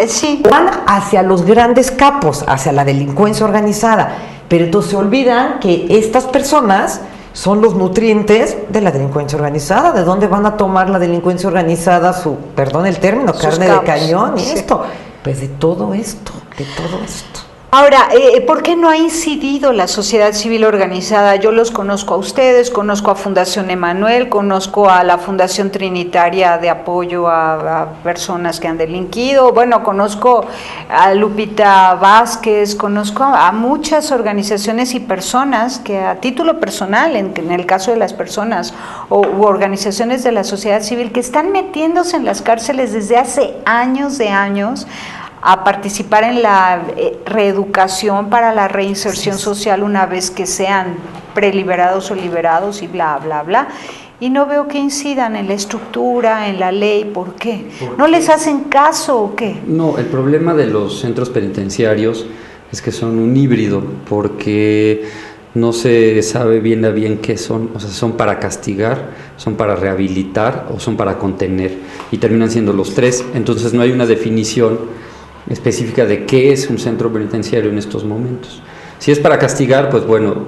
Sí. Van hacia los grandes capos, hacia la delincuencia organizada, pero entonces se olvidan que estas personas son los nutrientes de la delincuencia organizada. ¿De dónde van a tomar la delincuencia organizada su, perdón el término, carne de cañón y esto? Pues de todo esto, de todo esto. Ahora, ¿por qué no ha incidido la sociedad civil organizada? Yo los conozco a ustedes, conozco a Fundación Emanuel, conozco a la Fundación Trinitaria de Apoyo a Personas que han delinquido, bueno, conozco a Lupita Vázquez, conozco a muchas organizaciones y personas que a título personal, en el caso de las personas u organizaciones de la sociedad civil que están metiéndose en las cárceles desde hace años de años, a participar en la reeducación para la reinserción social una vez que sean preliberados o liberados y bla, bla, bla. Y no veo que incidan en la estructura, en la ley. ¿Por qué? ¿No les hacen caso o qué? No, el problema de los centros penitenciarios es que son un híbrido, porque no se sabe bien a bien qué son. O sea, son para castigar, son para rehabilitar o son para contener, y terminan siendo los tres. Entonces no hay una definición específica de qué es un centro penitenciario en estos momentos. Si es para castigar, pues bueno,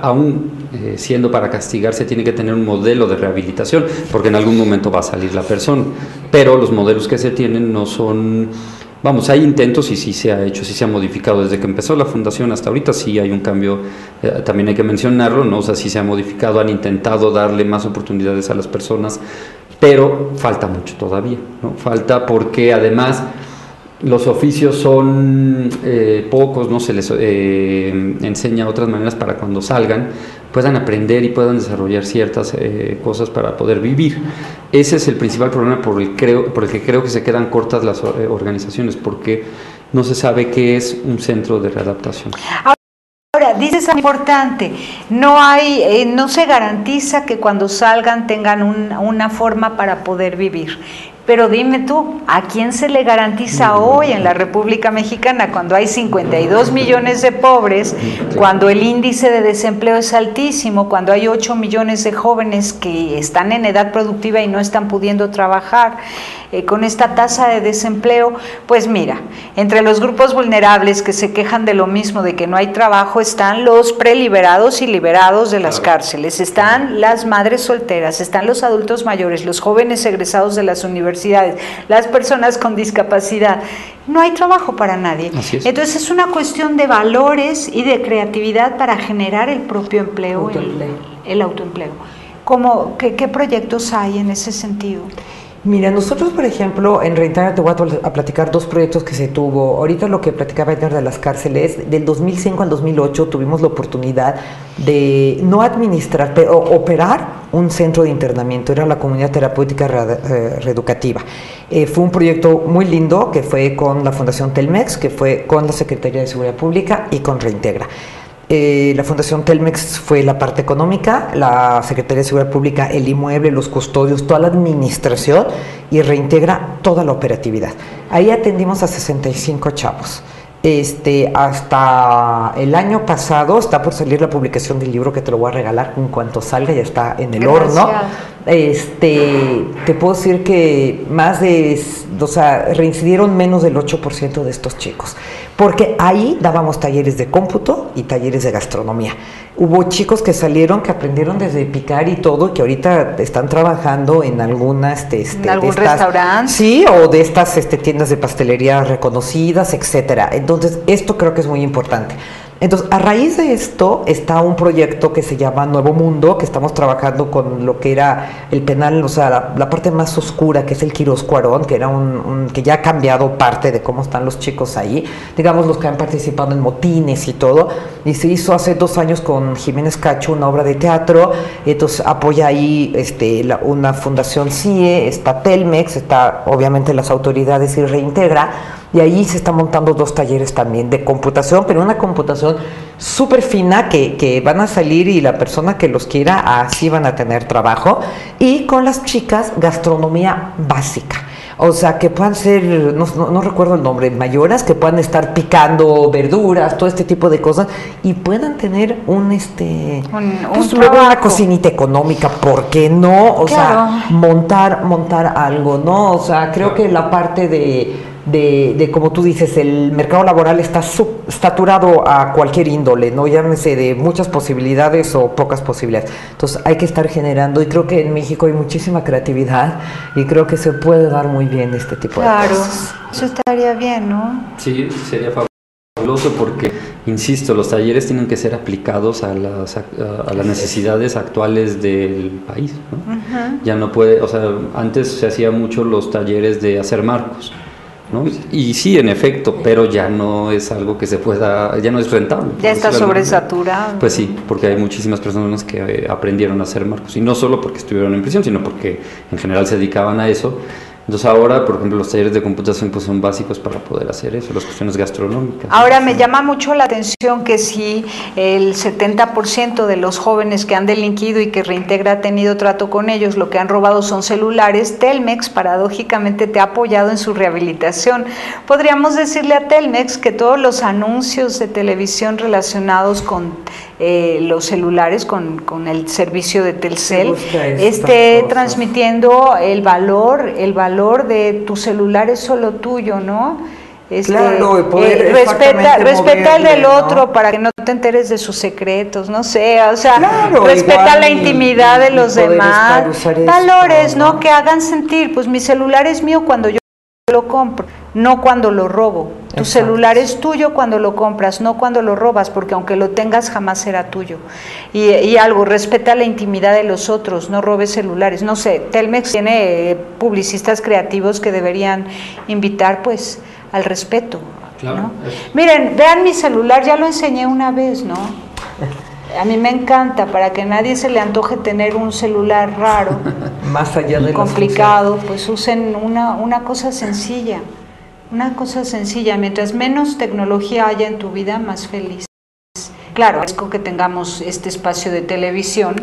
aún siendo para castigar se tiene que tener un modelo de rehabilitación, porque en algún momento va a salir la persona, pero los modelos que se tienen no son, vamos, hay intentos y sí se ha hecho, sí se ha modificado desde que empezó la fundación hasta ahorita. Sí hay un cambio, también hay que mencionarlo, ¿no? O sea, sí se ha modificado, han intentado darle más oportunidades a las personas, pero falta mucho todavía, ¿no? Falta, porque además los oficios son pocos, no se les enseña otras maneras para cuando salgan puedan aprender y puedan desarrollar ciertas cosas para poder vivir. Ese es el principal problema por el que creo que se quedan cortas las organizaciones, porque no se sabe qué es un centro de readaptación. Ahora, dices algo importante, no se garantiza que cuando salgan tengan una forma para poder vivir. Pero dime tú, ¿a quién se le garantiza hoy en la República Mexicana, cuando hay 52 millones de pobres, cuando el índice de desempleo es altísimo, cuando hay 8 millones de jóvenes que están en edad productiva y no están pudiendo trabajar, con esta tasa de desempleo? Pues mira, entre los grupos vulnerables que se quejan de lo mismo, de que no hay trabajo, están los preliberados y liberados de las cárceles, están las madres solteras, están los adultos mayores, los jóvenes egresados de las universidades, las personas con discapacidad. No hay trabajo para nadie. Entonces es una cuestión de valores y de creatividad para generar el propio empleo, el autoempleo. ¿Qué proyectos hay en ese sentido? Mira, nosotros, por ejemplo, en Reintegra te voy a platicar dos proyectos que se tuvo. Ahorita lo que platicaba Edgar de las cárceles, del 2005 al 2008 tuvimos la oportunidad de no administrar, pero operar un centro de internamiento. Era la Comunidad Terapéutica Reeducativa. Fue un proyecto muy lindo que fue con la Fundación Telmex, que fue con la Secretaría de Seguridad Pública y con Reintegra. La Fundación Telmex fue la parte económica, la Secretaría de Seguridad Pública el inmueble, los custodios, toda la administración, y Reintegra toda la operatividad. Ahí atendimos a 65 chavos. Hasta el año pasado, está por salir la publicación del libro, que te lo voy a regalar en cuanto salga, ya está en el horno. Te puedo decir que reincidieron menos del 8% de estos chicos, porque ahí dábamos talleres de cómputo y talleres de gastronomía. Hubo chicos que salieron, que aprendieron desde picar y todo, y que ahorita están trabajando en algunas ¿en algún restaurante? Sí, o de estas tiendas de pastelería reconocidas, etcétera. Entonces, esto creo que es muy importante. Entonces, a raíz de esto está un proyecto que se llama Nuevo Mundo, que estamos trabajando con lo que era el penal, o sea, la parte más oscura, que es el Quirós Cuarón, que era que ya ha cambiado parte de cómo están los chicos ahí, digamos, los que han participado en motines y todo, y se hizo hace 2 años con Jiménez Cacho una obra de teatro. Entonces apoya ahí una fundación CIE, está Telmex, está obviamente las autoridades y Reintegra. Y ahí se están montando 2 talleres también de computación, pero una computación súper fina que van a salir y la persona que los quiera, así van a tener trabajo. Y con las chicas, gastronomía básica. O sea, que puedan ser, no recuerdo el nombre, mayoras, que puedan estar picando verduras, todo este tipo de cosas, y puedan tener pues luego una cocinita económica, ¿por qué no? O sea, montar algo, ¿no? O sea, creo que la parte de como tú dices, el mercado laboral está saturado a cualquier índole, no llámese de muchas posibilidades o pocas posibilidades. Entonces hay que estar generando, y creo que en México hay muchísima creatividad y creo que se puede dar muy bien este tipo de cosas. Claro, eso estaría bien, ¿no? Sí, sería fabuloso porque, insisto, los talleres tienen que ser aplicados a las necesidades actuales del país, ¿no? Ya no puede, o sea, antes se hacía mucho los talleres de hacer marcos, ¿no? Y sí, en efecto, pero ya no es algo que se pueda, ya no es rentable. Ya está sobresaturado. Pues sí, porque hay muchísimas personas que aprendieron a hacer marcos, y no solo porque estuvieron en prisión, sino porque en general se dedicaban a eso. Entonces ahora, por ejemplo, los talleres de computación pues son básicos para poder hacer eso, las cuestiones gastronómicas. Ahora me llama mucho la atención que si el 70% de los jóvenes que han delinquido y que Reintegra ha tenido trato con ellos, lo que han robado son celulares, Telmex paradójicamente te ha apoyado en su rehabilitación. Podríamos decirle a Telmex que todos los anuncios de televisión relacionados con los celulares, con el servicio de Telcel, esté transmitiendo el valor de tu celular es solo tuyo, ¿no? Claro, respeta el del otro para que no te enteres de sus secretos, no sé, o sea, respeta la intimidad de los demás, valores, ¿no? Que hagan sentir, pues mi celular es mío cuando yo lo compro, no cuando lo robo. Tu celular es tuyo cuando lo compras, no cuando lo robas, porque aunque lo tengas jamás será tuyo. Y algo, respeta la intimidad de los otros, no robes celulares. No sé, Telmex tiene publicistas creativos que deberían invitar pues al respeto, claro, ¿no? Miren, vean mi celular, ya lo enseñé una vez, ¿no? A mí me encanta, para que nadie se le antoje tener un celular raro, más allá de complicado, pues usen una cosa sencilla. Una cosa sencilla, mientras menos tecnología haya en tu vida, más feliz. Claro, es que tengamos este espacio de televisión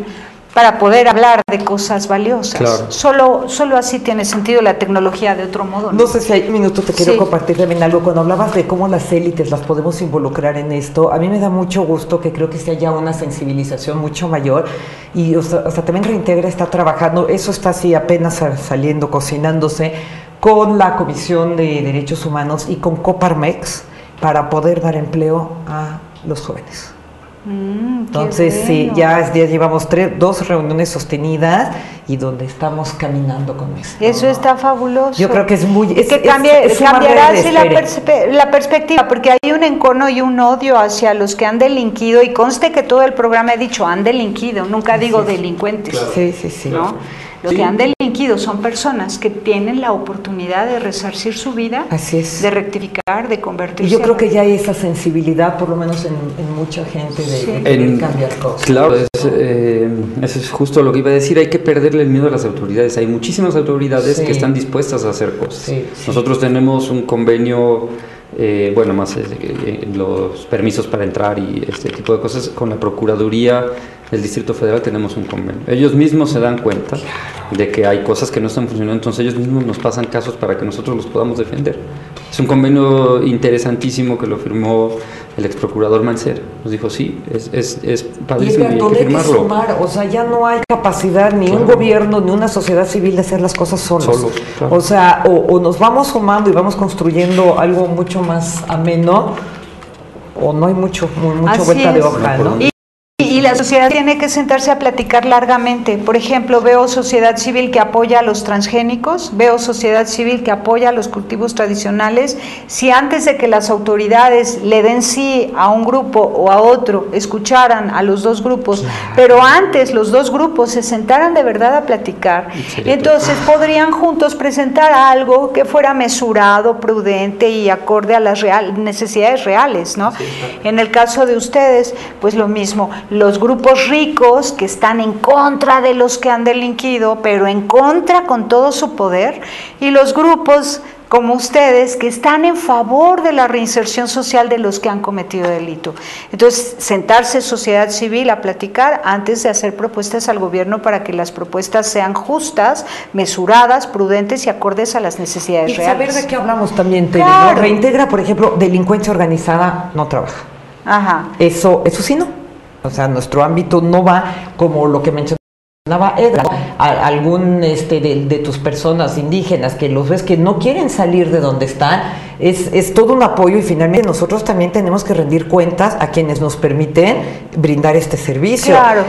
para poder hablar de cosas valiosas. Claro. Solo así tiene sentido la tecnología, de otro modo. No sé si hay un minuto, te quiero compartir también algo. Cuando hablabas de cómo las élites las podemos involucrar en esto, a mí me da mucho gusto que creo que se haya una sensibilización mucho mayor, y o sea, también Reintegra está trabajando, eso está así apenas saliendo, cocinándose, con la Comisión de Derechos Humanos y con Coparmex para poder dar empleo a los jóvenes. Entonces, bueno. Sí, ya llevamos 2 reuniones sostenidas y donde estamos caminando con eso. Eso está fabuloso. Yo creo que es muy... cambiará así la perspectiva, porque hay un encono y un odio hacia los que han delinquido, y conste que todo el programa he dicho han delinquido, nunca digo delincuentes. Claro. Sí. ¿No? Los que han delinquido son personas que tienen la oportunidad de resarcir su vida, así es, de rectificar, de convertirse. Y yo creo que ya hay esa sensibilidad, por lo menos en mucha gente, de querer cambiar cosas. Claro, eso es justo lo que iba a decir, hay que perderle el miedo a las autoridades. Hay muchísimas autoridades que están dispuestas a hacer cosas. Nosotros tenemos un convenio, más los permisos para entrar y este tipo de cosas, con la Procuraduría del Distrito Federal tenemos un convenio. Ellos mismos se dan cuenta de que hay cosas que no están funcionando, entonces ellos mismos nos pasan casos para que nosotros los podamos defender. Es un convenio interesantísimo que lo firmó el ex procurador Mancera. Nos dijo, sí, es padrísimo, y hay que firmarlo. Sumar, o sea, ya no hay capacidad ni un gobierno ni una sociedad civil de hacer las cosas solos. Claro. O sea, o nos vamos sumando y vamos construyendo algo mucho más ameno, o no hay mucha vuelta de hoja, ¿no? Y la sociedad tiene que sentarse a platicar largamente. Por ejemplo, veo sociedad civil que apoya a los transgénicos, veo sociedad civil que apoya a los cultivos tradicionales. Si antes de que las autoridades le den sí a un grupo o a otro, escucharan a los 2 grupos, pero antes los 2 grupos se sentaran de verdad a platicar, entonces podrían juntos presentar algo que fuera mesurado, prudente y acorde a las necesidades reales, ¿no? En el caso de ustedes, pues lo mismo. Los grupos ricos que están en contra de los que han delinquido, pero en contra con todo su poder, y los grupos como ustedes que están en favor de la reinserción social de los que han cometido delito. Entonces, sentarse sociedad civil a platicar antes de hacer propuestas al gobierno para que las propuestas sean justas, mesuradas, prudentes y acordes a las necesidades reales. Y saber de qué hablamos también, Tere, claro. ¿no? Reintegra, por ejemplo, delincuencia organizada no trabaja. Ajá. Eso sí no. O sea, nuestro ámbito no va como lo que mencionaba Edra, algún de tus personas indígenas que los ves que no quieren salir de donde están, es todo un apoyo y finalmente nosotros también tenemos que rendir cuentas a quienes nos permiten brindar este servicio. Claro.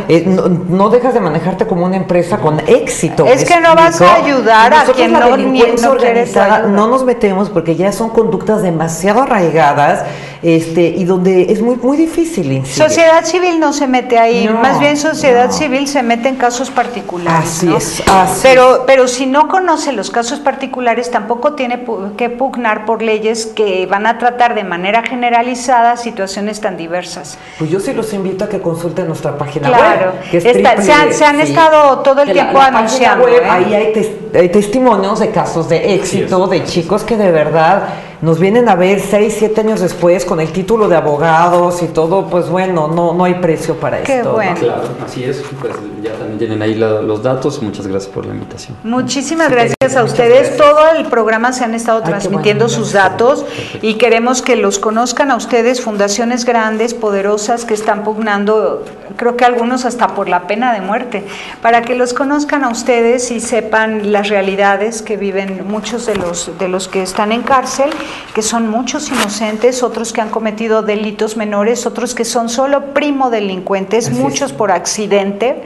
No dejas de manejarte como una empresa con éxito. Es que no vas a ayudar a quien no quiere tu ayuda. No nos metemos porque ya son conductas demasiado arraigadas y donde es muy, muy difícil incidir. Sociedad civil no se mete ahí, No, más bien sociedad no. civil se mete en casos particulares. Así ¿no? es, así pero si no conoce los casos particulares, tampoco tiene que pugnar por leyes que van a tratar de manera generalizada situaciones tan diversas. Pues yo sí los invito a que consulten nuestra página Claro, web. Que es se han estado todo el tiempo anunciando. Web, ahí hay testimonios de casos de éxito, de chicos que de verdad nos vienen a ver 6, 7 años después con el título de abogados y todo, pues bueno, no hay precio para Qué esto. bueno. ¿no? Claro, así es, pues ya también tienen ahí los datos. Muchas gracias por la invitación. Muchísimas gracias a ustedes. Todo el programa se han estado transmitiendo sus datos y queremos que los conozcan a ustedes, fundaciones grandes, poderosas que están pugnando, creo que algunos hasta por la pena de muerte, para que los conozcan a ustedes y sepan las realidades que viven muchos de los que están en cárcel, que son muchos inocentes, otros que han cometido delitos menores, otros que son solo primo delincuentes, muchos por accidente,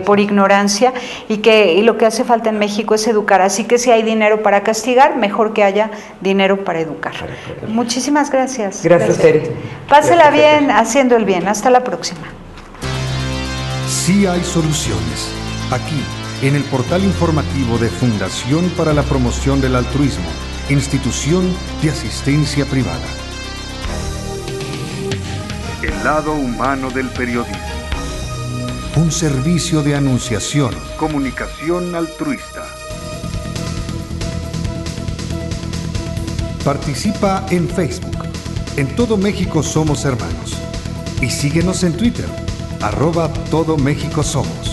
por ignorancia, y lo que hace falta en México es educar. Así que si hay dinero para castigar, mejor que haya dinero para educar. Muchísimas gracias. Gracias, Tere. Pásela bien haciendo el bien. Hasta la próxima. Sí hay soluciones. Aquí, en el portal informativo de Fundación para la Promoción del Altruismo, institución de asistencia privada. El lado humano del periodismo. Un servicio de anunciación, comunicación altruista. Participa en Facebook. En Todo México Somos Hermanos. Y síguenos en Twitter, @TodoMéxicoSomos.